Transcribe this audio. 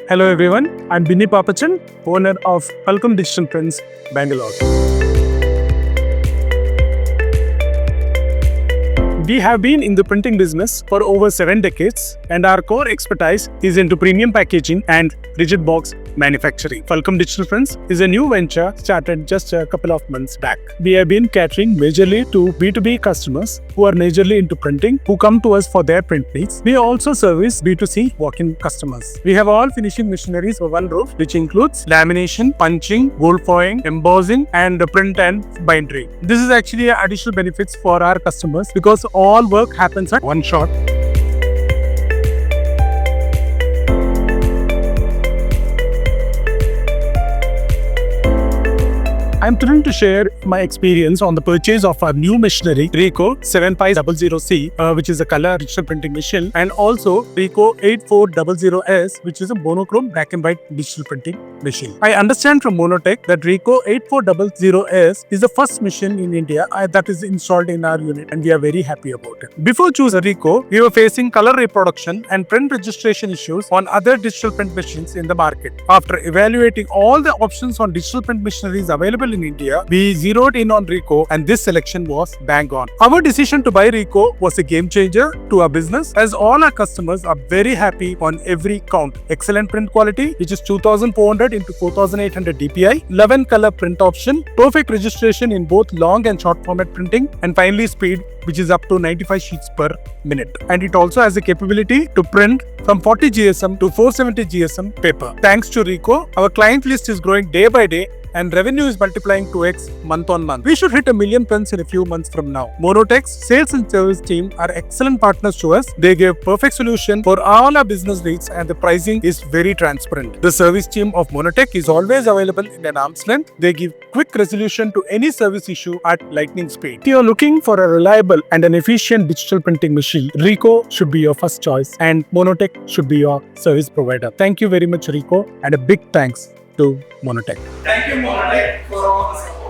Hello everyone, I'm Pappachan, owner of Fulcrum Digital Prints, Bengaluru. We have been in the printing business for over 7 decades, and our core expertise is into premium packaging and rigid box manufacturing. Fulcrum Digital Prints is a new venture started just a couple of months back. We have been catering majorly to B2B customers who are majorly into printing, who come to us for their print needs. We also service B2C walk-in customers. We have all finishing machineries for one roof, which includes lamination, punching, gold foiling, embossing, and print and bindery. This is actually additional benefits for our customers because all work happens at one shot. I'm trying to share my experience on the purchase of our new machinery, RICOH 7500C, which is a color digital printing machine, and also RICOH 8400S, which is a monochrome black and white digital printing machine. I understand from Monotech that RICOH 8400S is the first machine in India that is installed in our unit, and we are very happy about it. Before choosing RICOH, we were facing color reproduction and print registration issues on other digital print machines in the market. After evaluating all the options on digital print machineries available in India, we zeroed in on RICOH, and this selection was bang on. Our decision to buy RICOH was a game changer to our business, as all our customers are very happy on every count. Excellent print quality, which is 2400 into 4800 dpi, 11 color print option, perfect registration in both long and short format printing, and finally speed, which is up to 95 sheets per minute. And it also has the capability to print from 40 GSM to 470 GSM paper. Thanks to RICOH, our client list is growing day by day, and revenue is multiplying 2x month on month. We should hit 1 million prints in a few months from now. Monotech's sales and service team are excellent partners to us. They give perfect solution for all our business needs, and the pricing is very transparent. The service team of Monotech is always available in an arm's length. They give quick resolution to any service issue at lightning speed. If you are looking for a reliable and an efficient digital printing machine, RICOH should be your first choice, and Monotech should be your service provider. Thank you very much, RICOH, and a big thanks to Monotech. Thank you, Monotech, for all the support.